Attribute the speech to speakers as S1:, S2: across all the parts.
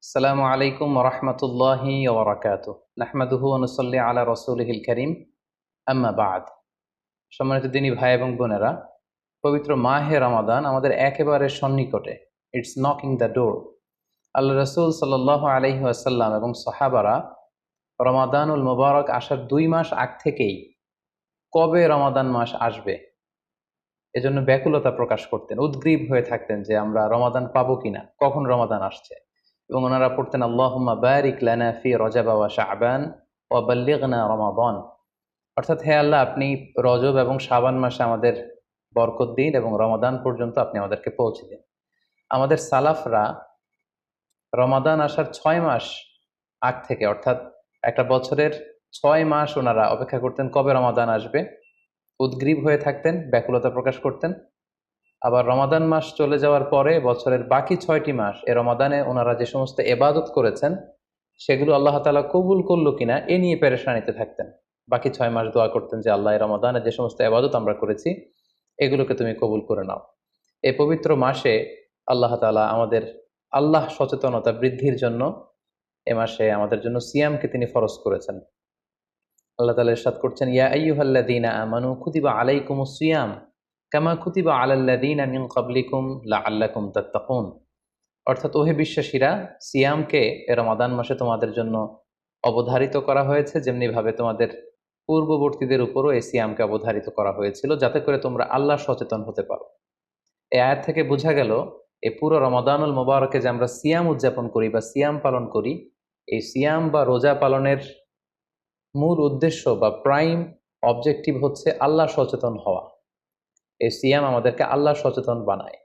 S1: আসসালামু আলাইকুম রহমতুল্লাহি ওবরাকাতুহ। নাহমাদুহু ওয়া নুসাল্লি আলা রাসূলিহিল কারীম, আম্মা বা'দ। সম্মানিত দিনী ভাই এবং বোনেরা, পবিত্র মাহে রমাদান আমাদের একেবারে সন্নিকটে। It's knocking the door. আল্লাহ রাসূল সাল্লাল্লাহু আলাইহি ওয়াসাল্লাম এবং সাহাবারা রমাদানুল মুবারক আসার 2 মাস আগ থেকেই কবে রমাদান মাস আসবে এজন্য ব্যাকুলতা প্রকাশ করতেন, উদ্গ্রীব হয়ে থাকতেন যে আমরা রমাদান পাবো কিনা, কখন রমাদান আসছে। এবং ওনারা পড়তেন আল্লাহুম্মা বারিক লানা ফি রজব ওয়া শাবান ওয়া বাল্লিগনা রমাদান। অর্থাৎ, হে আল্লাহ, আপনি রজব এবং শাবান মাসে আমাদের বরকত দিন এবং রমাদান পর্যন্ত আপনি আমাদেরকে পৌঁছে দিন। আমাদের সালাফরা রমাদান আসার 6 মাস আগ থেকে, অর্থাৎ একটা বছরের 6 মাস ওনারা অপেক্ষা করতেন কবে রমাদান আসবে, উদ্গ্রীব হয়ে থাকতেন, ব্যাকুলতা প্রকাশ করতেন। আবার রমাদান মাস চলে যাওয়ার পরে বছরের বাকি 6টি মাস এ রমাদানে ওনারা যে সমস্ত এবাদত করেছেন সেগুলো আল্লাহ তাআলা কবুল করলো কিনা এ নিয়ে পেরেশানিতে থাকতেন। বাকি 6 মাস দোয়া করতেন যে আল্লাহ, রমাদানে যে সমস্ত এবাদত আমরা করেছি এগুলোকে তুমি কবুল করে নাও। এই পবিত্র মাসে আল্লাহ তাআলা আমাদের আল্লাহ সচেতনতা বৃদ্ধির জন্য এ মাসে আমাদের জন্য সিয়ামকে তিনি ফরজ করেছেন। আল্লাহ তাআলা ইরশাদ করছেন, ইয়া আইয়ুহাল্লাযীনা আমানু কুতিবা আলাইকুমুস সিয়াম কামা কুতিবা আলাল্লাযীনা মিন ক্বাবলিকুম লাআল্লাকুম তাত্তাকুন। অর্থাৎ, ওহে বিশ্বাসীরা, সিয়ামকে এ রমাদান মাসে তোমাদের জন্য অবধারিত করা হয়েছে, যেমনি ভাবে তোমাদের পূর্ববর্তীদের উপরও এই সিয়ামকে অবধারিত করা হয়েছিল, যাতে করে তোমরা আল্লাহ সচেতন হতে পারো। এই আয়াত থেকে বোঝা গেল, এই পুরো রমাদানুল মুবারকে যে আমরা সিয়াম উদযাপন করি বা সিয়াম পালন করি, এই সিয়াম বা রোজা পালনের মূল উদ্দেশ্য বা প্রাইম অবজেক্টিভ হচ্ছে আল্লাহ সচেতন হওয়া। এই সিয়াম আমাদেরকে আল্লাহ সচেতন বানায়।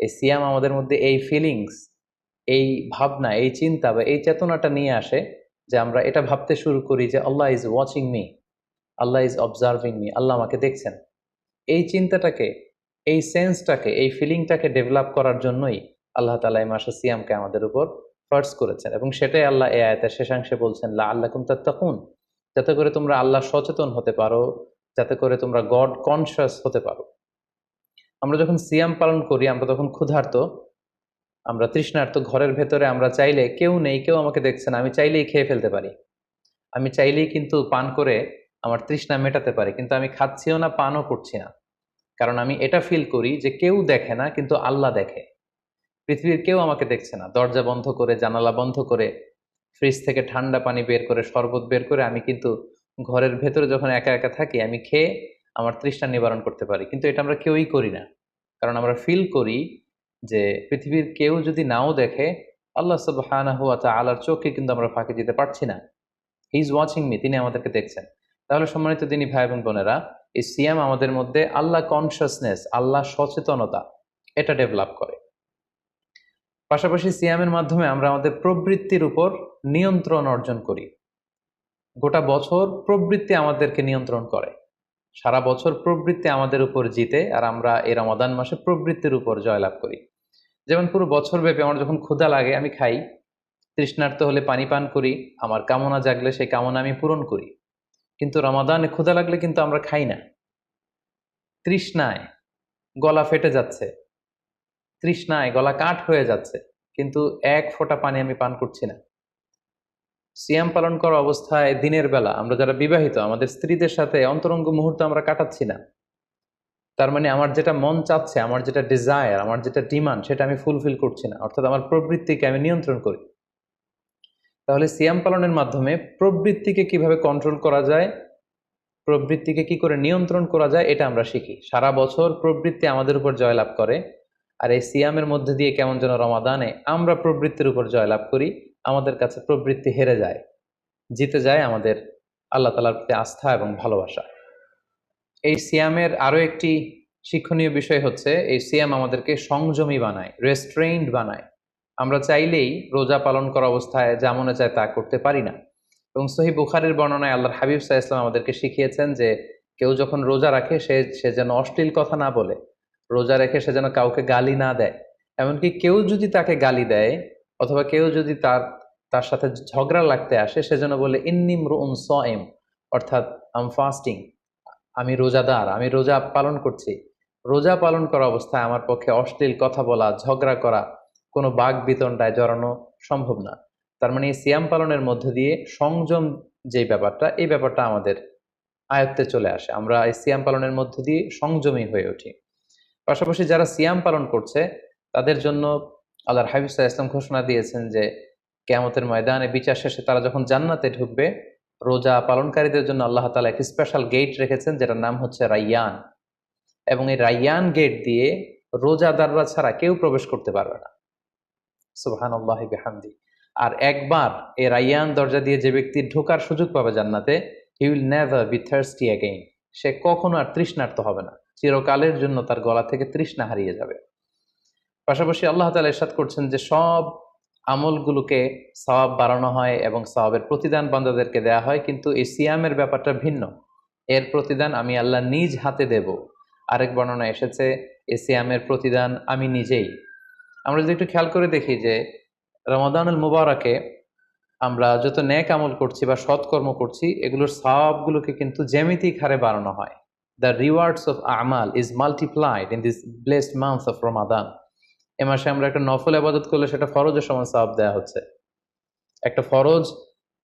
S1: এই সিয়াম আমাদের মধ্যে এই ফিলিংস, এই ভাবনা, এই চিন্তা বা এই চেতনাটা নিয়ে আসে যে আমরা এটা ভাবতে শুরু করি যে Allah is watching me, Allah is observing me, আল্লাহ আমাকে দেখছেন। এই চিন্তাটাকে, এই সেন্সটাকে, এই ফিলিংটাকে ডেভেলপ করার জন্যই আল্লাহ তাআলা এই মাসে সিয়ামকে আমাদের উপর ফার্জ করেছেন, এবং সেটাই আল্লাহ এই আয়াতের শেষাংশে বলছেন লাআল্লাকুম তাত্তাকুন, যাতে করে তোমরা আল্লাহ সচেতন হতে পারো, যাতে করে তোমরা গড কনশাস হতে পারো। আমরা যখন সিয়াম পালন করি আমরা তখন ক্ষুধার্ত, আমরা তৃষ্ণার্ত। ঘরের ভেতরে আমরা চাইলে, কেউ নেই, কেউ আমাকে দেখছে না, আমি চাইলেই খেয়ে ফেলতে পারি। আমি চাইলেই কিন্তু পান করে আমার তৃষ্ণা মেটাতে পারি, কিন্তু আমি খাচ্ছিও না, পানও করছি না। কারণ আমি এটা ফিল করি যে কেউ দেখে না, কিন্তু আল্লাহ দেখে। পৃথিবীর কেউ আমাকে দেখছে না। দরজা বন্ধ করে, জানালা বন্ধ করে, ফ্রিজ থেকে ঠান্ডা পানি বের করে, শরবত বের করে আমি কিন্তু ঘরের ভেতরে যখন একা একা থাকি আমি খেয়ে আমার তৃষ্ণা নিবারণ করতে পারি। কিন্তু এটা আমরা কেউই করি না, কারণ আমরা ফিল করি যে পৃথিবীর কেউ যদি নাও দেখে, আল্লাহ সুবহানাহু ওয়া তাআলার চোখে কিন্তু আমরা ফাঁকি দিতে পারছি না। হি ইজ ওয়াচিং মি, তিনি আমাদেরকে দেখছেন। তাহলে সম্মানিত দিনী ভাই এবং বোনেরা, এই সিয়াম আমাদের মধ্যে আল্লাহ কনসিয়াসনেস, আল্লাহ সচেতনতা, এটা ডেভেলপ করে। পাশাপাশি সিয়ামের মাধ্যমে আমরা আমাদের প্রবৃত্তির উপর নিয়ন্ত্রণ অর্জন করি। গোটা বছর প্রবৃত্তি আমাদেরকে নিয়ন্ত্রণ করে, সারা বছর প্রবৃত্তি আমাদের উপর জিতে, আর আমরা এই রমাদান মাসে প্রবৃত্তির উপর জয়লাভ করি। যেমন পুরো বছর ব্যাপী আমার যখন ক্ষুধা লাগে আমি খাই, তৃষ্ণার্ত হলে পানি পান করি, আমার কামনা জাগলে সেই কামনা আমি পূরণ করি। কিন্তু রমাদানে ক্ষুধা লাগলে কিন্তু আমরা খাই না। তৃষ্ণায় গলা ফেটে যাচ্ছে, তৃষ্ণায় গলা কাঠ হয়ে যাচ্ছে, কিন্তু এক ফোঁটা পানি আমি পান করছি না। সিয়াম পালন করা অবস্থায় দিনের বেলা আমরা যারা বিবাহিত, আমাদের স্ত্রীদের সাথে অন্তরঙ্গ মুহূর্ত আমরা কাটাচ্ছি না। তার মানে আমার যেটা মন চাচ্ছে, আমার যেটা ডিজায়ার, আমার যেটা ডিমান্ড, সেটা আমি ফুলফিল করছি না। অর্থাৎ আমার প্রবৃত্তিকে আমি নিয়ন্ত্রণ করি। তাহলে সিয়াম পালনের মাধ্যমে প্রবৃত্তিকে কিভাবে কন্ট্রোল করা যায়, প্রবৃত্তিকে কি করে নিয়ন্ত্রণ করা যায়, এটা আমরা শিখি। সারা বছর প্রবৃত্তি আমাদের উপর জয়লাভ করে, আর এই সিয়ামের মধ্যে দিয়ে কেমন যেন রমাদানে আমরা প্রবৃত্তির উপর জয়লাভ করি। আমাদের কাছে প্রবৃত্তি হেরে যায়, জিতে যায় আমাদের আল্লাহ তাআলার প্রতি আস্থা এবং ভালোবাসা। এই সিয়ামের আরো একটি শিক্ষণীয় বিষয় হচ্ছে, এই সিয়াম আমাদেরকে সংযমী বানায়, রেস্ট্রেইনড বানায়। আমরা চাইলেই রোজা পালন করা অবস্থায় যা মনে চায় তা করতে পারি না। এবং সহিহ বুখারীর বর্ণনায় আল্লাহর হাবিব সাল্লাল্লাহু আলাইহি ওয়াসাল্লাম আমাদেরকে শিখিয়েছেন যে কেউ যখন রোজা রাখে সে যেন অশ্লীল কথা না বলে, রোজা রেখে সে যেন কাউকে গালি না দেয়। এমনকি কেউ যদি তাকে গালি দেয়, অথবা কেউ যদি তার তার সাথে ঝগড়া লাগতে আসে, সে যেন বলে ইন্নী ইমরুউন সাইম, অর্থাৎ আই এম ফাস্টিং, আমি রোজাদার, আমি রোজা পালন করছি। রোজা পালন করা অবস্থায় আমার পক্ষে অশ্লীল কথা বলা, ঝগড়া করা, কোনো বাক বিতণ্ডায় জড়ানো সম্ভব না। তার মানে এই সিয়াম পালনের মধ্য দিয়ে সংযম যে ব্যাপারটা, এই ব্যাপারটা আমাদের আয়ত্তে চলে আসে। আমরা এই সিয়াম পালনের মধ্য দিয়ে সংযমী হয়ে উঠি। পাশাপাশি যারা সিয়াম পালন করছে তাদের জন্য আল্লাহর হাবিব সাল্লাল্লাহু আলাইহি ওয়াসাল্লাম ঘোষণা দিয়েছেন যে কিয়ামতের ময়দানে বিচার শেষে তারা যখন জান্নাতে ঢুকবে, রোজা পালনকারীদের জন্য আল্লাহ তাআলা একটি স্পেশাল গেট রেখেছেন যেটার নাম হচ্ছে রাইয়ান। এবং এই রাইয়ান গেট দিয়ে রোজাদাররা ছাড়া কেউ প্রবেশ করতে পারবে না। সুবহানাল্লাহি বিহামদি। আর একবার এই রাইয়ান দরজা দিয়ে যে ব্যক্তি ঢোকার সুযোগ পাবে জান্নাতে, he will never be thirsty again. সে কখনো আর তৃষ্ণার্ত হবে না, চিরকালের জন্য তার গলা থেকে তৃষ্ণা হারিয়ে যাবে। পাশাপাশি আল্লাহ তাআলা ইরশাদ করছেন যে সব আমলগুলোকে সওয়াব বাড়ানো হয় এবং সওয়াবের প্রতিদান বান্দাদেরকে দেয়া হয়, কিন্তু এই সিয়ামের ব্যাপারটা ভিন্ন। এর প্রতিদান আমি আল্লাহ নিজ হাতে দেব। আরেক বর্ণনা এসেছে এই সিয়ামের প্রতিদান আমি নিজেই। আমরা যদি একটু খেয়াল করে দেখি যে রমাদানুল মুবারাকে আমরা যত নেক আমল করছি বা সৎকর্ম করছি, এগুলোর সওয়াবগুলোকে কিন্তু জ্যামিতিক হারে বাড়ানো হয়। দ্য রিওয়ার্ডস অফ আমাল is multiplied in this blessed month of Ramadan. এ মাসে আমরা একটা নফল আবাদত করলে সেটা ফরজের সমান সওয়াব দেওয়া হচ্ছে। একটা ফরজ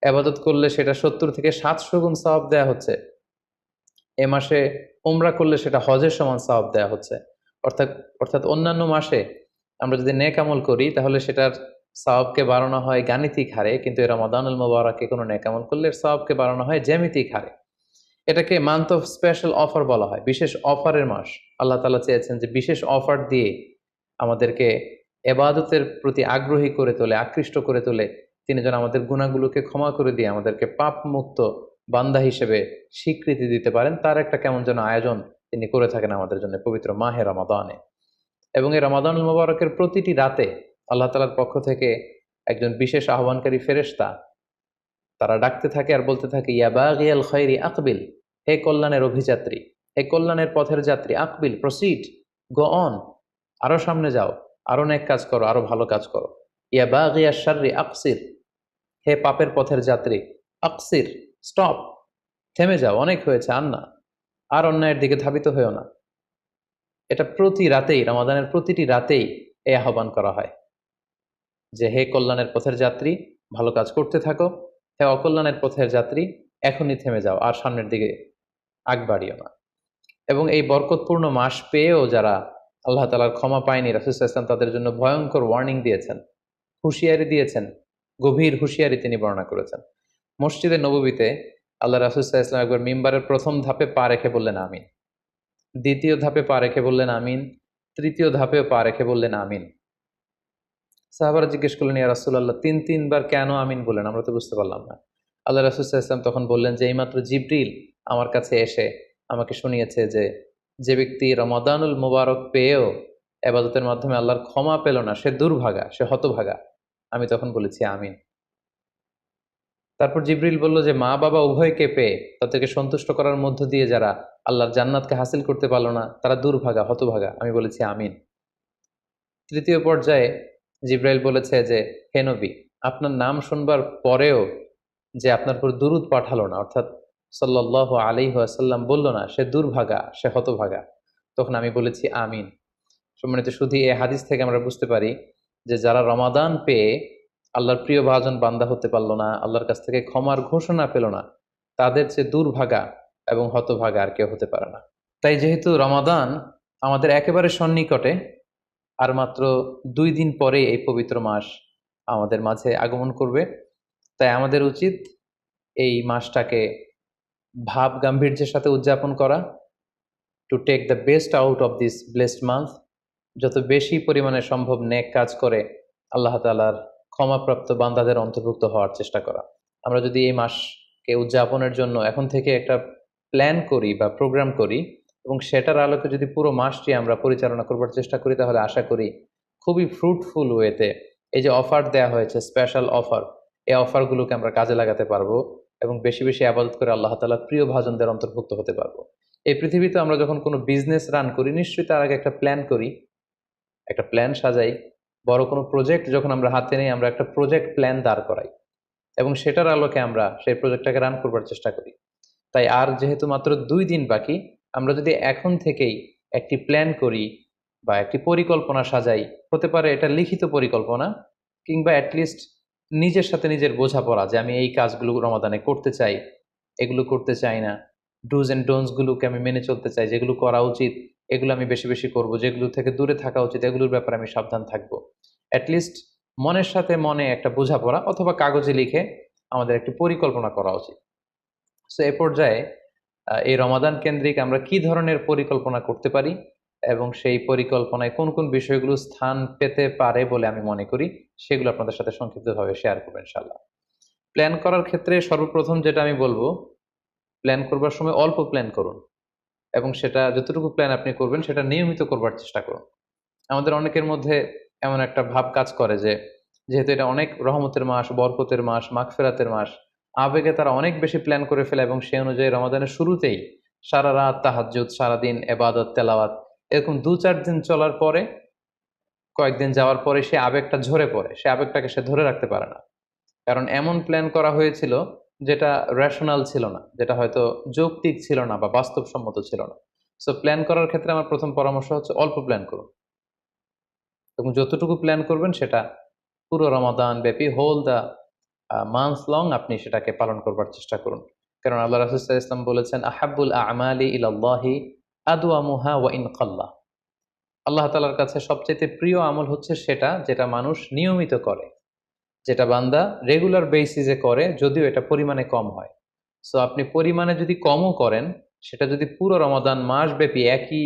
S1: আবাদত করলে সেটা 70 থেকে 700 গুণ সওয়াব দেওয়া হচ্ছে। এ মাসে উমরা করলে সেটা হজের সমান সওয়াব দেওয়া হচ্ছে। অর্থাৎ অর্থাৎ অন্যান্য মাসে আমরা যদি নেক আমল করি তাহলে সেটার সওয়াবকে বাড়ানো হয় গাণিতিক হারে, কিন্তু এই রমাদানুল মুবারাকে কোনো নেক আমল করলে এর সওয়াবকে বাড়ানো হয় জ্যামিতিক হারে। এটাকে মান্থ অফ স্পেশাল অফার বলা হয়, বিশেষ অফারের মাস। আল্লাহ তাআলা চেয়েছেন যে বিশেষ অফার দিয়ে আমাদেরকে এবাদতের প্রতি আগ্রহী করে তোলে, আকৃষ্ট করে তোলে। তিনি যেন আমাদের গুনাহগুলোকে ক্ষমা করে দিয়ে আমাদেরকে পাপ মুক্ত বান্দা হিসেবে স্বীকৃতি দিতে পারেন, তার একটা কেমন যেন আয়োজন তিনি করে থাকেন আমাদের জন্য পবিত্র মাহে রমাদানে। এবং এই রমাদানুল মুবারকের প্রতিটি রাতে আল্লাহ তাআলার পক্ষ থেকে একজন বিশেষ আহ্বানকারী ফেরেশতা তারা ডাকতে থাকে আর বলতে থাকে, ইয়া বাগিয়াল খায়রি আকবিল, হে কল্যাণের অভিযাত্রী, হে কল্যাণের পথের যাত্রী, আকবিল প্রসিড, গো অন, আরো সামনে যাও, আরো নেক কাজ করো, আরো ভালো কাজ করো। ইয়া বাগিয়াশ শাররি আকসির, হে পাপের পথের যাত্রী, আকসির স্টপ, থেমে যাও, অনেক হয়েছে, আর না, আর অন্যায়ের দিকে ধাবিত হয়েও না। এটা প্রতি রাতেই, রমাদানের প্রতিটি রাতেই এই আহ্বান করা হয় যে হে কল্যাণের পথের যাত্রী, ভালো কাজ করতে থাকো, হে অকল্যাণের পথের যাত্রী, এখনই থেমে যাও, আর সামনের দিকে আগ বাড়িও না। এবং এই বরকতপূর্ণ মাস পেয়েও যারা আল্লাহ তাআলার ক্ষমা পায়নি, রাসূল সাল্লাল্লাহু আলাইহি ওয়াসাল্লাম তাদের জন্য ভয়ঙ্কর ওয়ার্নিং দিয়েছেন, হুঁশিয়ারি দিয়েছেন, গভীর হুঁশিয়ারি তিনি বর্ণনা করেছেন। মসজিদে নববীতে আল্লাহ রাসূল সাল্লাল্লাহু আলাইহি ওয়াসাল্লাম একবার মিম্বারের প্রথম ধাপে পা রেখে বললেন আমিন, দ্বিতীয় ধাপে পা রেখে বললেন আমিন, তৃতীয় ধাপেও পা রেখে বললেন আমিন। সাহাবারা জিজ্ঞেস করলেন, ইয়া রাসূলুল্লাহ, তিনবার কেন আমিন বললেন? আমরা তো বুঝতে পারলাম না। আল্লাহ রাসূল সাল্লাল্লাহু আলাইহি ওয়াসাল্লাম তখন বললেন যে এইমাত্র জিবরিল আমার কাছে এসে আমাকে শুনিয়েছে যে যে ব্যক্তি রমাদানুল মুবারক পেয়েও ইবাদতের মাধ্যমে আল্লাহর ক্ষমা পেল না, সে দুর্ভাগা, সে হতভাগা। আমি তখন বলেছি আমিন। তারপর জিবরিল বলল যে মা বাবা উভয়কে পেয়ে তাদেরকে সন্তুষ্ট করার মধ্য দিয়ে যারা আল্লাহর জান্নাতকে হাসিল করতে পারলো না, তারা দুর্ভাগা, হতভাগা। আমি বলেছি আমিন। তৃতীয় পর্যায়ে জিব্রাইল বলেছে যে হে নবী, আপনার নাম শুনবার পরেও যে আপনার উপর দুরূদ পাঠালো না, অর্থাৎ সাল্লাল্লাহু আলাইহি ওয়াসাল্লাম বলল না, সে দুর্ভাগা, সে হতভাগা। তখন আমি বলেছি আমিন। সম্মানিত সুধী, এই হাদিস থেকে আমরা বুঝতে পারি যে যারা রমাদান পেয়ে আল্লাহর প্রিয় ভাজন বান্দা হতে পারলো না, আল্লাহর কাছ থেকে ক্ষমার ঘোষণা পেল না, তাদের চেয়ে দুর্ভাগা এবং হতভাগা আর কেউ হতে পারে না। তাই যেহেতু রমাদান আমাদের একেবারে সন্নিকটে, আর মাত্র 2 দিন পরে এই পবিত্র মাস আমাদের মাঝে আগমন করবে, তাই আমাদের উচিত এই মাসটাকে ভাব গাম্ভীর্যের সাথে উদযাপন করা, to take the best out of this blessed month. যত বেশি পরিমাণে সম্ভব নেক কাজ করে আল্লাহ তাআলার ক্ষমাপ্রাপ্ত বান্দাদের অন্তর্ভুক্ত হওয়ার চেষ্টা করা। আমরা যদি এই মাসকে উদযাপনের জন্য এখন থেকে একটা প্ল্যান করি বা প্রোগ্রাম করি এবং সেটার আলোকে যদি পুরো মাসটি আমরা পরিচালনা করবার চেষ্টা করি, তাহলে আশা করি খুবই ফ্রুটফুল ওয়েতে এই যে অফার দেয়া হয়েছে, স্পেশাল অফার, এই অফারগুলোকে আমরা কাজে লাগাতে পারবো এবং বেশি বেশি আবাদত করে আল্লাহ তাআলার প্রিয় ভাজনদের অন্তর্ভুক্ত হতে পারবো। এই পৃথিবীতে আমরা যখন কোনো বিজনেস রান করি, নিশ্চয়ই তার আগে একটা প্ল্যান করি, একটা প্ল্যান সাজাই। বড় কোনো প্রজেক্ট যখন আমরা হাতে নেই, আমরা একটা প্রজেক্ট প্ল্যান দাঁড় করাই এবং সেটার আলোকে আমরা সেই প্রজেক্টটাকে রান করবার চেষ্টা করি। তাই আর যেহেতু মাত্র 2 দিন বাকি, আমরা যদি এখন থেকেই একটি প্ল্যান করি বা একটি পরিকল্পনা সাজাই, হতে পারে এটা লিখিত পরিকল্পনা, কিংবা অ্যাটলিস্ট নিজের সাথে নিজের বোঝাপড়া যে আমি এই কাজগুলো রমাদানে করতে চাই, এগুলো করতে চাই না, ডুজ অ্যান্ড ডোন্টস গুলোকে আমি মেনে চলতে চাই, যেগুলো করা উচিত এগুলো আমি বেশি বেশি করব, যেগুলো থেকে দূরে থাকা উচিত এগুলোর ব্যাপারে আমি সাবধান থাকবো। অ্যাটলিস্ট মনের সাথে মনে একটা বোঝাপড়া অথবা কাগজে লিখে আমাদের একটি পরিকল্পনা করা উচিত। সো এ পর্যায়ে এই রমাদান কেন্দ্রিক আমরা কি ধরনের পরিকল্পনা করতে পারি এবং সেই পরিকল্পনায় কোন কোন বিষয়গুলো স্থান পেতে পারে বলে আমি মনে করি, সেগুলো আপনাদের সাথে সংক্ষিপ্তভাবে শেয়ার করবো ইনশাল্লাহ। প্ল্যান করার ক্ষেত্রে সর্বপ্রথম যেটা আমি বলবো, প্ল্যান করবার সময় অল্প প্ল্যান করুন এবং সেটা যতটুকু প্ল্যান আপনি করবেন সেটা নিয়মিত করবার চেষ্টা করুন। আমাদের অনেকের মধ্যে এমন একটা ভাব কাজ করে যে যেহেতু এটা অনেক রহমতের মাস, বরকতের মাস, মাগফিরাতের মাস, আবেগে তারা অনেক বেশি প্ল্যান করে ফেলে এবং সেই অনুযায়ী রমাদানের শুরুতেই সারা রাত তাহাজ্জুদ, সারাদিন এবাদত তেলাওয়াত, এরকম 2-4 দিন চলার পরে, কয়েকদিন যাওয়ার পরে সে আবেগটা ঝরে পড়ে, সে আবেগটাকে সে ধরে রাখতে পারে না। কারণ এমন প্ল্যান করা হয়েছিল যেটা রেশনাল ছিল না, যেটা হয়তো যৌক্তিক ছিল না বা বাস্তবসম্মত ছিল না। সো প্ল্যান করার ক্ষেত্রে আমার প্রথম পরামর্শ হচ্ছে অল্প প্ল্যান করুন এবং যতটুকু প্ল্যান করবেন সেটা পুরো রমাদান ব্যাপী, হোল দ্য মান্থ লং আপনি সেটাকে পালন করবার চেষ্টা করুন। কারণ আল্লাহ রাসূল সাল্লাল্লাহু আলাইহি ওয়াসাল্লাম বলেছেন, আহাব্বুল আমালি ইলাল্লাহি আদওয়ামুহা ওয়া ইন কাল্লা। আল্লাহ তাআলার কাছে সবচেয়ে প্রিয় আমল হচ্ছে সেটা যেটা মানুষ নিয়মিত করে, যেটা বান্দা রেগুলার বেসিসে করে, যদিও এটা পরিমাণে কম হয়। সো আপনি পরিমাণে যদি কমও করেন, সেটা যদি পুরো রমাদান মাস ব্যাপী একই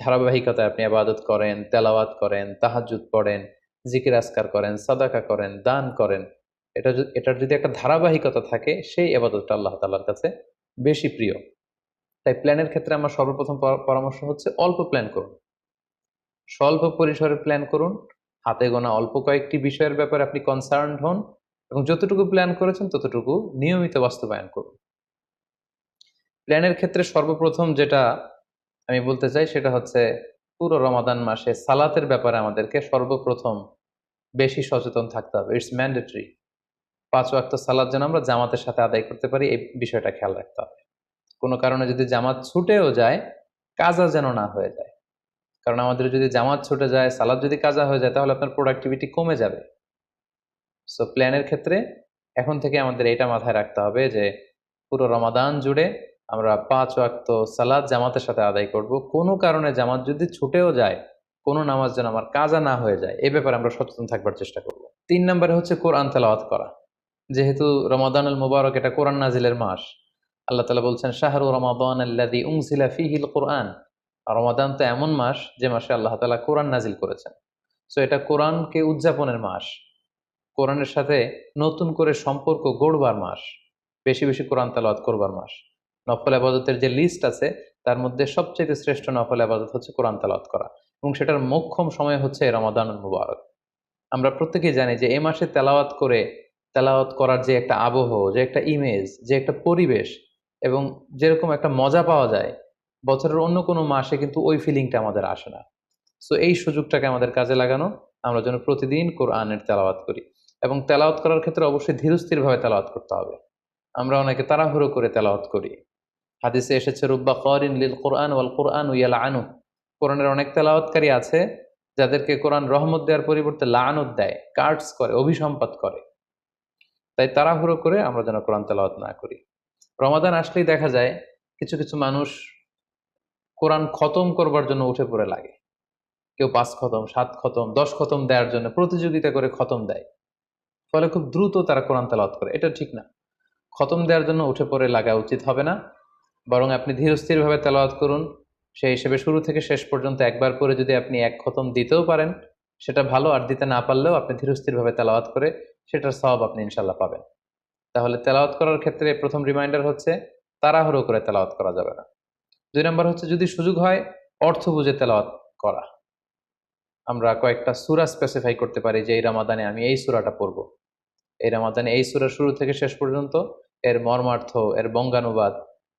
S1: ধারাবাহিকতায় আপনি ইবাদত করেন, তেলাওয়াত করেন, তাহাজ্জুদ পড়েন, জিকির আজকার করেন, সাদাকা করেন, দান করেন, এটার যদি একটা ধারাবাহিকতা থাকে, সেই ইবাদতটা আল্লাহ তাআলার কাছে বেশি প্রিয়। তাই প্ল্যানের ক্ষেত্রে আমার সর্বপ্রথম পরামর্শ হচ্ছে অল্প প্ল্যান করুন, স্বল্প পরিসরে প্ল্যান করুন, হাতে গোনা অল্প কয়েকটি বিষয়ের ব্যাপারে আপনি কনসার্নড হন এবং যতটুকু প্ল্যান করেছেন ততটুকু নিয়মিত বাস্তবায়ন করুন। প্ল্যানের ক্ষেত্রে সর্বপ্রথম যেটা আমি বলতে চাই সেটা হচ্ছে পুরো রমাদান মাসে সালাতের ব্যাপারে আমাদেরকে সর্বপ্রথম বেশি সচেতন থাকতে হবে। It's mandatory. 5 ওয়াক্ত সালাত যেন আমরা জামাতের সাথে আদায় করতে পারি, এই বিষয়টা খেয়াল রাখতে হবে। কোনো কারণে যদি জামাত ছুটেও যায়, কাজা যেন না হয়ে যায়। কারণ আমাদের যদি জামাত ছুটে যায়, সালাত যদি কাজা হয়ে যায়, তাহলে আপনার প্রোডাক্টিভিটি কমে যাবে। সো প্ল্যানের ক্ষেত্রে এখন থেকে আমাদের এটা মাথায় রাখতে হবে যে পুরো রমাদান জুড়ে আমরা 5 ওয়াক্ত সালাত জামাতের সাথে আদায় করব। কোনো কারণে জামাত যদি ছুটেও যায়, কোনো নামাজ যেন আমার কাজা না হয়ে যায়, এ ব্যাপারে আমরা সচেতন থাকবার চেষ্টা করব। 3 নম্বরে হচ্ছে কোরআন তেলাওয়াত করা। যেহেতু রমাদানুল মুবারক, এটা কোরআন নাজিলের মাস। আল্লাহ তাআলা বলছেন, শাহরু রমাদান আল্লাযী উনজিলা ফীহিল কুরআন। রমাদান তো এমন মাস যে মাসে আল্লাহ তাআলা কোরআন নাজিল করেছেন। সো এটা কোরআনকে উদযাপনের মাস, কোরআনের সাথে নতুন করে সম্পর্ক গড়বার মাস, বেশি বেশি কোরআন তেলাওয়াত করবার মাস। নফল ইবাদতের যে লিস্ট আছে তার মধ্যে সবচেয়ে শ্রেষ্ঠ নফল ইবাদত হচ্ছে কোরআন তেলাওয়াত করা এবং সেটার মোক্ষম সময় হচ্ছে রমাদানুল মুবারক। আমরা প্রত্যেকেই জানি যে এই মাসে তেলাওয়াত করার যে একটা আবহ, যে একটা ইমেজ, যে একটা পরিবেশ এবং যেরকম একটা মজা পাওয়া যায়, বছরের অন্য কোনো মাসে কিন্তু ওই ফিলিংটা আমাদের আসে না। সো এই সুযোগটাকে আমাদের কাজে লাগানো, আমরা যেন প্রতিদিন কোরআনের তেলাওয়াত করি এবং তেলাওয়াত করার ক্ষেত্রে অবশ্যই ধীরস্থিরভাবে তেলাওয়াত করতে হবে। আমরা অনেকে তাড়াহুড়ো করে তেলাওয়াত করি। হাদিসে এসেছে, রুব্বা কারিন লিল কোরআন ওয়াল কোরআন ইয়ালআনু। কোরআনের অনেক তেলাওয়াতকারী আছে যাদেরকে কোরআন রহমত দেওয়ার পরিবর্তে লাআনত দেয়, কার্ডস করে, অভিসম্পাত করে। তাই তাড়াহুড়ো করে আমরা যেন কোরআন তেলাওয়াত না করি। রমাদান আসলেই দেখা যায় কিছু কিছু মানুষ কোরআন খতম করবার জন্য উঠে পড়ে লাগে। কেউ 5 খতম, 7 খতম, 10 খতম দেওয়ার জন্য প্রতিযোগিতা করে খতম দেয়। ফলে খুব দ্রুত তারা কোরআন তেলাওয়াত করে। এটা ঠিক না। খতম দেওয়ার জন্য উঠে পড়ে লাগা উচিত হবে না, বরং আপনি ধীরস্থিরভাবে তেলাওয়াত করুন। সেই হিসেবে শুরু থেকে শেষ পর্যন্ত একবার করে যদি আপনি 1 খতম দিতেও পারেন সেটা ভালো, আর দিতে না পারলেও আপনি ধীরস্থিরভাবে তেলাওয়াত করে সেটার সওয়াব আপনি ইনশাল্লাহ পাবেন। তাহলে তেলাওয়াত করার ক্ষেত্রে প্রথম রিমাইন্ডার হচ্ছে তাড়াহুড়ো করে তেলাওয়াত করা যাবে না। 2 নম্বর হচ্ছে যদি সুযোগ হয় অর্থ বুঝে তেলাওয়াত করা। আমরা কয়েকটা সূরা স্পেসিফাই করতে পারি যে এই রমাদানে আমি এই সূরাটা পড়ব, এই রমাদানে এই সূরা শুরু থেকে শেষ পর্যন্ত এর মর্মার্থ, এর বঙ্গানুবাদ,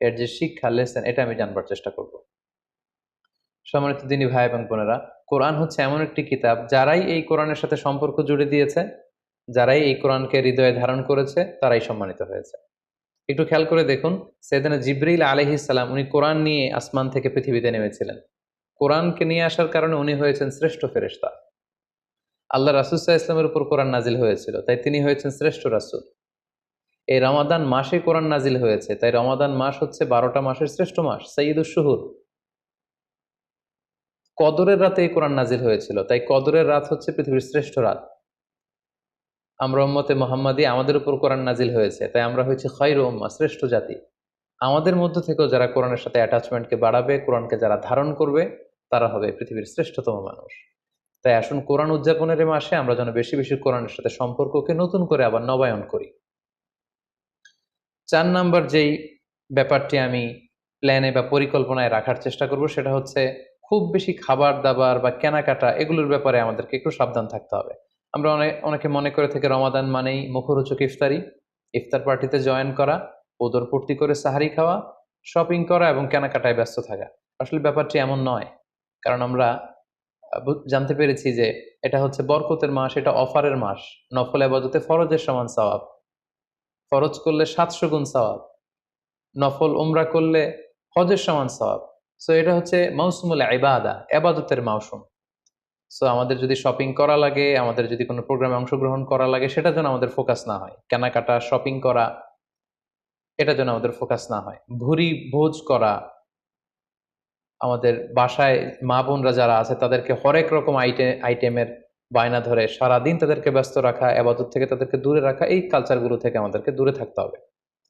S1: এর যে শিক্ষা লেসন, এটা আমি জানবার চেষ্টা করব। সম্মানিত দিনী ভাই এবং বোনেরা, কোরআন হচ্ছে এমন একটি কিতাব, যারাই এই কোরআনের সাথে সম্পর্ক জুড়ে দিয়েছে, যারাই এই কোরআনকে হৃদয়ে ধারণ করেছে, তারাই সম্মানিত হয়েছে। একটু খেয়াল করে দেখুন, সাইয়েদনা জিবরিল আলাইহিস সালাম, উনি কোরআন নিয়ে আসমান থেকে পৃথিবীতে নেমেছিলেন। কোরআনকে নিয়ে আসার কারণে উনি হয়েছেন শ্রেষ্ঠ ফেরেশতা। আল্লাহ রাসূল সাল্লাল্লাহু আলাইহি ওয়াসাল্লামের উপর কোরআন নাজিল হয়েছিল, তাই তিনি হয়েছেন শ্রেষ্ঠ রাসূল। এই রমাদান মাসে কোরআন নাজিল হয়েছে, তাই রমাদান মাস হচ্ছে 12টা মাসের শ্রেষ্ঠ মাস, সাইয়্যিদুশ শুহুর। কদরের রাতে এই কোরআন নাজিল হয়েছিল, তাই কদরের রাত হচ্ছে পৃথিবীর শ্রেষ্ঠ রাত। আমরা উম্মতে মুহাম্মাদি, আমাদের উপর কোরআন নাজিল হয়েছে, তাই আমরা হয়েছি খায়রু উম্মাহ, শ্রেষ্ঠ জাতি। আমাদের মধ্য থেকেও যারা কোরআনের সাথে অ্যাটাচমেন্টকে বাড়াবে, কোরআনকে যারা ধারণ করবে, তারা হবে পৃথিবীর শ্রেষ্ঠতম মানুষ। তাই আসুন কোরআন উদযাপনের এই মাসে আমরা যেন বেশি বেশি কোরআনের সাথে সম্পর্ককে নতুন করে আবার নবায়ন করি। 4 নাম্বার যেই ব্যাপারটি আমি প্ল্যানে বা পরিকল্পনায় রাখার চেষ্টা করব, সেটা হচ্ছে খুব বেশি খাবার দাবার বা কেনাকাটা এগুলোর ব্যাপারে আমাদেরকে একটু সাবধান থাকতে হবে। আমরা অনেকে মনে করে থেকে রমাদান মানেই মুখরোচক ইফতারি, ইফতার পার্টিতে জয়েন করা, উদরপূর্তি করে সাহারি খাওয়া, শপিং করা এবং কেনাকাটায় ব্যস্ত থাকা। আসলে ব্যাপারটি এমন নয়, কারণ আমরা জানতে পেরেছি যে এটা হচ্ছে বরকতের মাস, এটা অফারের মাস। নফল ইবাদতে ফরজের সমান সওয়াব, ফরজ করলে 700 গুণ সওয়াব, নফল উমরা করলে হজের সমান সওয়াব। সো এটা হচ্ছে মৌসুমুল ইবাদা, ইবাদতের মৌসুম। সো আমাদের যদি শপিং করা লাগে, আমাদের যদি কোনো প্রোগ্রামে অংশগ্রহণ করা লাগে, সেটা যেন আমাদের ফোকাস না হয়। কেনাকাটা, শপিং করা, এটা যেন আমাদের ফোকাস না হয়। ভুরি ভোজ করা, আমাদের বাসায় মা বোনরা যারা আছে তাদেরকে হরেক রকম আইটেমের বায়না ধরে সারাদিন তাদেরকে ব্যস্ত রাখা, ইবাদত থেকে তাদেরকে দূরে রাখা, এই কালচারগুলো থেকে আমাদেরকে দূরে থাকতে হবে।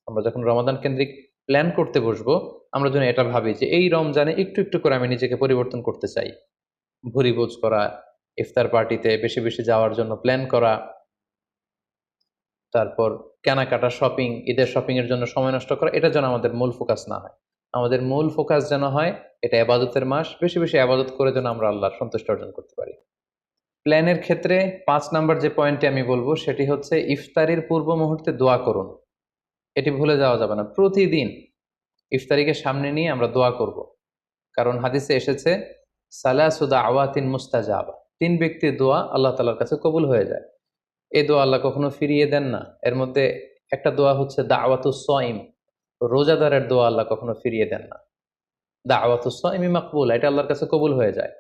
S1: আমরা যখন রমাদান কেন্দ্রিক প্ল্যান করতে বসবো, আমরা যেন এটা ভাবি যে এই রমজানে একটু একটু করে আমি নিজেকে পরিবর্তন করতে চাই। ভুরিভোজ করা, ইফতার পার্টিতে বেশি বেশি যাওয়ার জন্য প্ল্যান করা, তারপর কেনাকাটা, শপিং, ঈদের শপিং এর জন্য সময় নষ্ট করা, এটা যেন আমাদের মূল ফোকাস না হয়। আমাদের মূল ফোকাস যেন হয় এটা ইবাদতের মাস, বেশি বেশি ইবাদত করে যেন আমরা আল্লাহর সন্তুষ্টি অর্জন করতে পারি। প্ল্যানের ক্ষেত্রে 5 নাম্বার যে পয়েন্টটি আমি বলবো সেটি হচ্ছে ইফতারির পূর্ব মুহূর্তে দোয়া করুন। এটি ভুলে যাওয়া যাবে না। প্রতিদিন ইফতারিকে সামনে নিয়ে আমরা দোয়া করব, কারণ হাদিসে এসেছে সালাসু দাওয়াতিন মুস্তাজাবা, 3 ব্যক্তির দোয়া আল্লাহ তাআলার কাছে কবুল হয়ে যায়। এই দোয়া আল্লাহ কখনো ফিরিয়ে দেন না। এর মধ্যে একটা দোয়া হচ্ছে দাওয়াতুস সাইম, রোজাদারের দোয়া আল্লাহ কখনো ফিরিয়ে দেন না। দাওয়াতুস সাইমি মাকবুল, এটা আল্লাহর কাছে কবুল হয়ে যায়।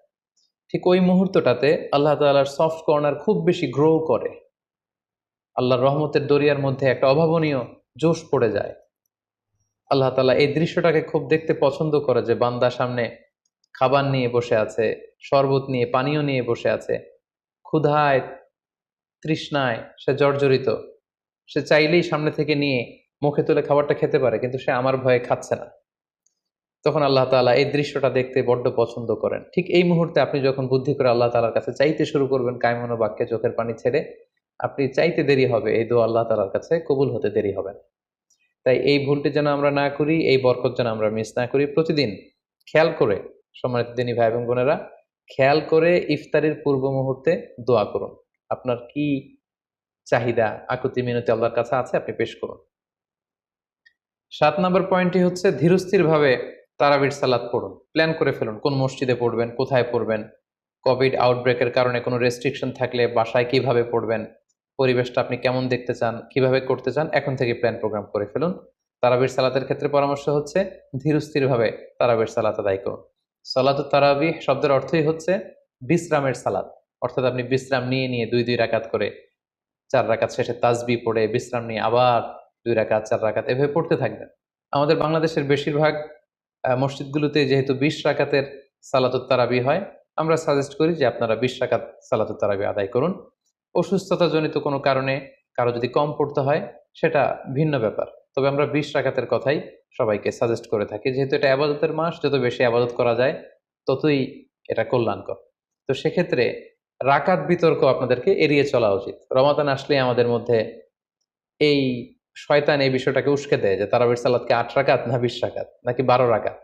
S1: ঠিক ওই মুহূর্তটাতে আল্লাহ তাআলার সফট কর্নার খুব বেশি গ্রো করে, আল্লাহর রহমতের দরিয়ার মধ্যে একটা অভাবনীয় জোশ পড়ে যায়। আল্লাহ তাআলা এই দৃশ্যটাকে খুব দেখতে পছন্দ করে যে বান্দা সামনে খাবার নিয়ে বসে আছে, শরবত নিয়ে, পানীয় নিয়ে বসে আছে, ক্ষুধায় তৃষ্ণায় সে জর্জরিত, সে চাইলেই সামনে থেকে নিয়ে মুখে তুলে খাবারটা খেতে পারে, কিন্তু সে আমার ভয়ে খাচ্ছে না। তখন আল্লাহ তাআলা এই দৃশ্যটা দেখতে বড্ড পছন্দ করেন। ঠিক এই মুহূর্তে আপনি যখন বুদ্ধি করে আল্লাহ তাআলার কাছে চাইতে শুরু করবেন, কায়মনো বাক্যে চোখের পানি ছেড়ে, আপনি চাইতে দেরি হবে, এই দোয়া আল্লাহ তাআলার কাছে কবুল হতে দেরি হবে না। তাই এই ভুলটি যেন আমরা না করি, এই বরকত যেন আমরা মিস না করি। প্রতিদিন খেয়াল করে, সম্মানিত দিনী ভাই এবং বোনেরা, খেয়াল করে ইফতারের পূর্ব মুহূর্তে দোয়া করুন। আপনার কি চাহিদা, আকুতি মিনতি আল্লাহর কাছে আছে, আপনি পেশ করুন। 7 নম্বর পয়েন্টটি হচ্ছে ধীরস্থিরভাবে তারাবির সালাত পড়ুন। প্ল্যান করে ফেলুন কোন মসজিদে পড়বেন, কোথায় পড়বেন, কোভিড আউটব্রেকের কারণে কোনো রেস্ট্রিকশন থাকলে বাসায় কিভাবে পড়বেন, পরিবেশটা আপনি কেমন দেখতে চান, কিভাবে করতে চান, এখন থেকে প্ল্যান প্রোগ্রাম করে ফেলুন। তারাবির সালাতের ক্ষেত্রে পরামর্শ হচ্ছে ধীরস্থিরভাবে তারাবির সালাত আদায় করুন। সালাতুত তারাবিহ শব্দের অর্থই হচ্ছে বিশ্রামের সালাত, অর্থাৎ আপনি বিশ্রাম নিয়ে নিয়ে 2 রাকাত করে, 4 রাকাত শেষে তাসবিহ পড়ে বিশ্রাম নিয়ে আবার 2 রাকাত, 4 রাকাত এভাবে পড়তে থাকবেন। আমাদের বাংলাদেশের বেশিরভাগ মসজিদগুলোতে যেহেতু 20 রাকাতের সালাতুত তারাবি হয়, আমরা সাজেস্ট করি যে আপনারা 20 রাকাত সালাতুত তারাবি আদায় করুন। অসুস্থতাজনিত কোনো কারণে কারো যদি কম পড়তে হয় সেটা ভিন্ন ব্যাপার, তবে আমরা 20 রাকাতের কথাই সবাইকে সাজেস্ট করে থাকি, যেহেতু এটা আবাদতের মাস, যত বেশি আবাদত করা যায় ততই এটা কল্যাণকর। তো সেক্ষেত্রে রাকাত বিতর্ক আপনাদেরকে এড়িয়ে চলা উচিত। রমাদান আসলে আমাদের মধ্যে এই শয়তান এই বিষয়টাকে উস্কে দেয় যে তারাবির সালাত কি 8 রাকাত না 20 রাকাত নাকি 12 রাকাত।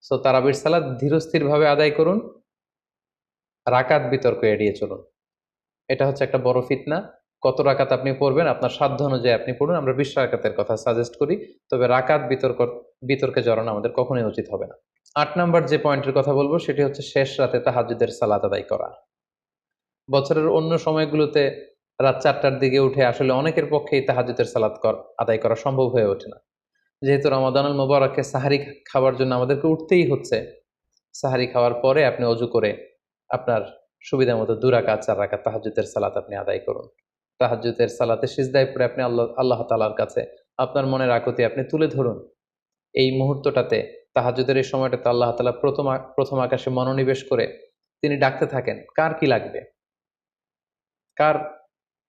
S1: সো তারাবির সালাত ধীরস্থির ভাবে আদায় করুন, রাকাত বিতর্ক এড়িয়ে চলুন। এটা হচ্ছে একটা বড় ফিতনা। কত রাকাত আপনি পড়বেন আপনার সাধ্য অনুযায়ী আপনি পড়ুন। আমরা 20 রাকাতের কথা সাজেস্ট করি, তবে রাকাত বিতর্কে জড়ানো আমাদের কখনোই উচিত হবে না। 8 নাম্বার যে পয়েন্টের কথা বলবো সেটি হচ্ছে শেষ রাতে তাহাজ্জুদের সালাত আদায় করা। বছরের অন্য সময়গুলোতে রাত 4টার দিকে উঠে আসলে অনেকের পক্ষেই তাহাজ্জুদের সালাত আদায় করা সম্ভব হয়ে ওঠে না। যেহেতু রমাদানুল মুবারকে সাহারি খাবার জন্য আমাদেরকে উঠতেই হচ্ছে, সাহারি খাওয়ার পরে আপনি অজু করে আপনার সুবিধা মতো 2 রাকাত 4 রাকাত তাহাজ্জুদের সালাত আপনি আদায় করুন। তাহাজ্জুদের সালাতে সিজদায় পড়ে আপনি আল্লাহ তাআলার কাছে আপনার মনের আকুতি আপনি তুলে ধরুন। এই মুহূর্তটাতে, তাহাজ্জুদের এই সময়টাতে আল্লাহ তাআলা প্রথম আকাশে মনোনিবেশ করে তিনি ডাকতে থাকেন, কার কি লাগবে, কার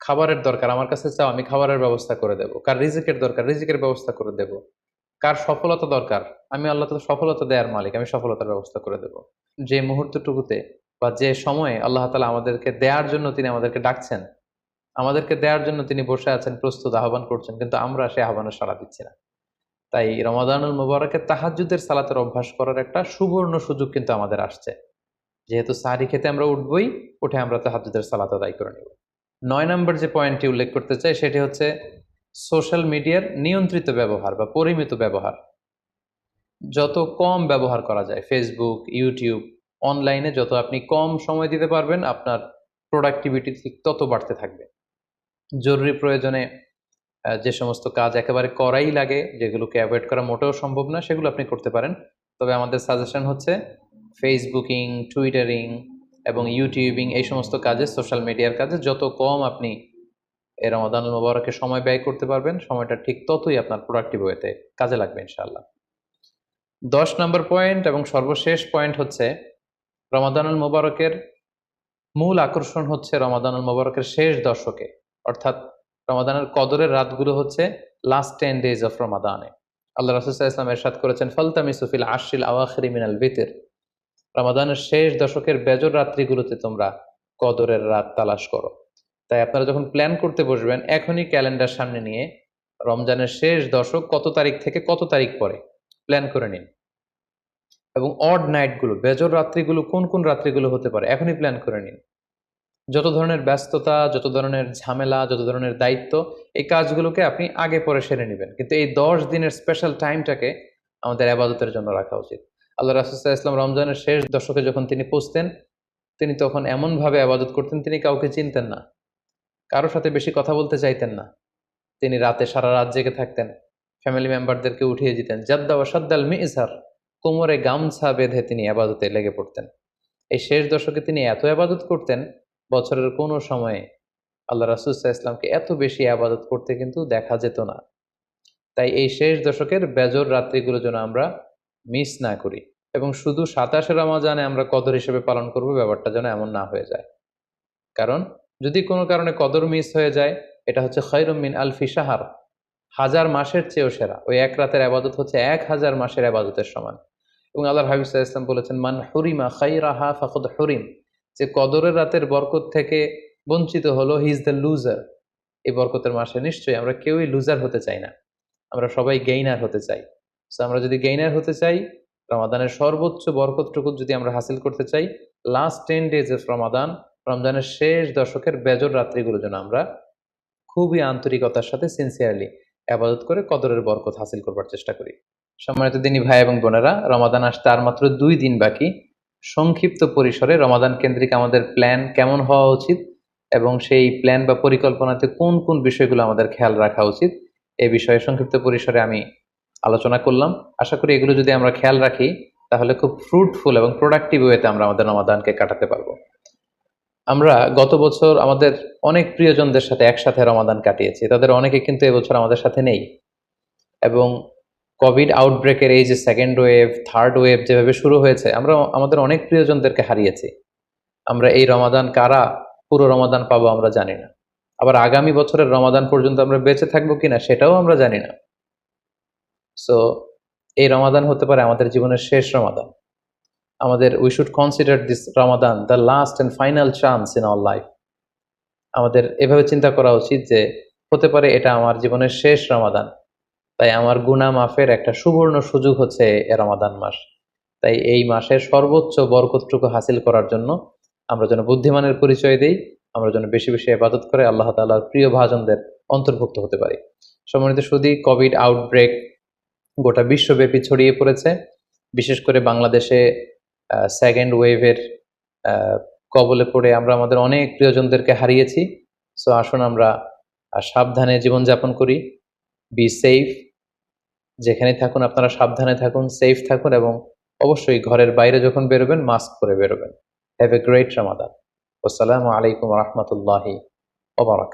S1: খাবারের দরকার আমার কাছে চাও, আমি খাবারের ব্যবস্থা করে দেব, কার রিজিকের দরকার রিজিকের ব্যবস্থা করে দেব, কার সফলতা দরকার, আমি আল্লাহ তাআলা সফলতা দেওয়ার মালিক, আমি সফলতার ব্যবস্থা করে দেব। যে মুহূর্তটুকুতে বা যে সময়ে আল্লাহ তাআলা আমাদেরকে দেওয়ার জন্য তিনি আমাদেরকে ডাকছেন, আমাদেরকে দেওয়ার জন্য তিনি বসে আছেন, প্রস্তুত, আহ্বান করছেন, কিন্তু আমরা সেই আহ্বানে সাড়া দিচ্ছি না। তাই রমাদানুল মুবারকে তাহাজ্জুদের সালাতের অভ্যাস করার একটা সুবর্ণ সুযোগ কিন্তু আমাদের আসছে। যেহেতু সাহরি খেতে আমরা উঠবই, উঠে আমরা তাহাজ্জুদের সালাত আদায় করে নেব। 9 নম্বর যে পয়েন্টটি উল্লেখ করতে চাই সেটি হচ্ছে সোশ্যাল মিডিয়ার নিয়ন্ত্রিত ব্যবহার বা পরিমিত ব্যবহার। যত কম ব্যবহার করা যায় ফেসবুক, ইউটিউব, অনলাইনে যত আপনি কম সময় দিতে পারবেন, আপনার প্রোডাক্টিভিটি ঠিক তত বাড়তে থাকবে। জরুরি প্রয়োজনে যে সমস্ত কাজ একেবারে করাই লাগে, যেগুলোকে অ্যাভয়েড করা মোটেও সম্ভব না, সেগুলো আপনি করতে পারেন। তবে আমাদের সাজেশন হচ্ছে ফেসবুকিং, টুইটারিং এবং ইউটিউবিং, এই সমস্ত কাজে, সোশ্যাল মিডিয়ার কাজে যত কম আপনি এই রমাদানুল মুবারকে সময় ব্যয় করতে পারবেন, সময়টা ঠিক ততই আপনার প্রোডাক্টিভ ওয়েতে কাজে লাগবে ইনশাআল্লাহ। 10 নম্বর পয়েন্ট এবং সর্বশেষ পয়েন্ট হচ্ছে রমাদানুল মুবারকের মূল আকর্ষণ হচ্ছে রমাদানুল মুবারকের শেষ দশকে, অর্থাৎ রমাদানের কদরের রাতগুলো হচ্ছে লাস্ট 10 ডেজ অফ রমাদানে। আল্লাহ রাসূল সাল্লাল্লাহু আলাইহি ওয়াসাল্লাম ইরশাদ করেছেন, ফালতামিসু ফিল আশরিল আওয়াখিরি মিনাল বিতর, রমাদানের শেষ দশকের বেজর রাত্রিগুলোতে তোমরা কদরের রাত তালাশ করো। তাই আপনারা যখন প্ল্যান করতে বসবেন, এখনই ক্যালেন্ডার সামনে নিয়ে রমজানের শেষ দশক কত তারিখ থেকে কত তারিখ পরে প্ল্যান করে নিন, এবং অড নাইটগুলো, বেজর রাত্রিগুলো কোন কোন রাত্রিগুলো হতে পারে এখনই প্ল্যান করে নিন। যত ধরনের ব্যস্ততা, যত ধরনের ঝামেলা, যত ধরনের দায়িত্ব, এই কাজগুলোকে আপনি আগে পরে সেরে নেবেন, কিন্তু এই 10 দিনের স্পেশাল টাইমটাকে আমাদের ইবাদতের জন্য রাখা উচিত। আল্লাহ রাসূল সাল্লাল্লাহু আলাইহি ওয়াসাল্লাম রমজানের শেষ দশকে যখন তিনি পৌঁছতেন, তিনি তখন এমনভাবে ইবাদত করতেন, তিনি কাউকে চিনতেন না, কারোর সাথে বেশি কথা বলতে চাইতেন না। তিনি রাতে সারা রাত জেগে থাকতেন, ফ্যামিলি মেম্বারদেরকে উঠিয়ে দিতেন, জাদ্দা ওয়া সাদ্দাল মিজহার, কোমরে গামছা বেঁধে তিনি ইবাদতে লেগে পড়তেন। এই শেষ দশকে তিনি এত ইবাদত করতেন, বছরের কোনো সময়ে আল্লাহ রাসূল সাল্লাল্লাহু আলাইহি ওয়াসাল্লামকে এত বেশি ইবাদত করতে কিন্তু দেখা যেত না। তাই এই শেষ দশকের বেজর রাত্রিগুলো যেন আমরা মিস না করি, এবং শুধু 27 রমজানে আমরা কদর হিসেবে পালন করব, ব্যাপারটা যেন এমন না হয়ে যায়। কারণ যদি কোনো কারণে কদর মিস হয়ে যায়, এটা হচ্ছে খায়রুম মিন আলফি শাহর, 1000 মাসের চেয়েও সেরা। ওই এক রাতের ইবাদত হচ্ছে 1000 মাসের ইবাদতের সমান। এবং আল্লাহর হাবিব সাল্লাল্লাহু আলাইহি ওয়াসাল্লাম বলেছেন, মান হুরিমা খায়রাহা ফাকাদ হুরিম, যে কদরের রাতের বরকত থেকে বঞ্চিত হলো, হি ইজ দ্য লুজার। এই বরকতের মাসে নিশ্চয়ই আমরা কেউই লুজার হতে চাই না, আমরা সবাই গেইনার হতে চাই। সো আমরা যদি গেইনার হতে চাই, রমাদানের সর্বোচ্চ বরকতটুকু যদি আমরা হাসিল করতে চাই, লাস্ট 10 ডেজ অফ রমাদান, রমজানের শেষ দশকের বেজর রাত্রিগুলো যেন আমরা খুবই আন্তরিকতার সাথে সিনসিয়ারলি ইবাদত করে কদরের বরকত হাসিল করবার চেষ্টা করি। সম্মানিত দিনী ভাই এবং বোনেরা, রমাদান আসতে আর মাত্র 2 দিন বাকি। সংক্ষিপ্ত পরিসরে রমাদান কেন্দ্রিক আমাদের প্ল্যান কেমন হওয়া উচিত এবং সেই প্ল্যান বা পরিকল্পনাতে কোন কোন বিষয়গুলো আমাদের খেয়াল রাখা উচিত, এই বিষয়ে সংক্ষিপ্ত পরিসরে আমি আলোচনা করলাম। আশা করি এগুলো যদি আমরা খেয়াল রাখি, তাহলে খুব ফ্রুটফুল এবং প্রোডাক্টিভ ওয়েতে আমরা আমাদের রমাদানকে কাটাতে পারবো। আমরা গত বছর আমাদের অনেক প্রিয়জনদের সাথে একসাথে রমাদান কাটিয়েছি, তাদের অনেকে কিন্তু এবছর আমাদের সাথে নেই। এবং কোভিড আউটব্রেকের এই যে সেকেন্ড ওয়েভ, থার্ড ওয়েভ যেভাবে শুরু হয়েছে, আমরা আমাদের অনেক প্রিয়জনদেরকে হারিয়েছি। আমরা এই রমাদান কারা পুরো রমাদান পাবো আমরা জানি না, আবার আগামী বছরের রমাদান পর্যন্ত আমরা বেঁচে থাকবো কিনা সেটাও আমরা জানি না। সো এই রমাদান হতে পারে আমাদের জীবনের শেষ রমাদান। We should consider this Ramadan the last and final chance in our life. আমাদের এভাবে চিন্তা করা উচিত যে হতে পারে এটা আমার জীবনের শেষ রমাদান, তাই আমার গুনাহ মাফের একটা সুবর্ণ সুযোগ হচ্ছে এ রমাদান মাস। তাই এই মাসের সর্বোচ্চ বরকতটুকু হাসিল করার জন্য আমরা যেন বুদ্ধিমানের পরিচয় দিই, আমরা যেন বেশি বেশি ইবাদত করে আল্লাহ তাআলার প্রিয় ভাজনদের অন্তর্ভুক্ত হতে পারি। সম্মানিত সুধী, কোভিড আউটব্রেক গোটা বিশ্বব্যাপী ছড়িয়ে পড়েছে। বিশেষ করে বাংলাদেশে সেকেন্ড ওয়েভের কবলে পড়ে আমরা আমাদের অনেক প্রিয়জনদেরকে হারিয়েছি। সো আসুন আমরা সাবধানে জীবনযাপন করি। বি সেফ, যেখানে থাকুন আপনারা সাবধানে থাকুন, সেফ থাকুন এবং অবশ্যই ঘরের বাইরে যখন বেরোবেন মাস্ক পরে বেরোবেন। হ্যাভ এ গ্রেট রমাদান। আসসালামু আলাইকুম রহমতুল্লাহি ওয়া বারাকাতুহু।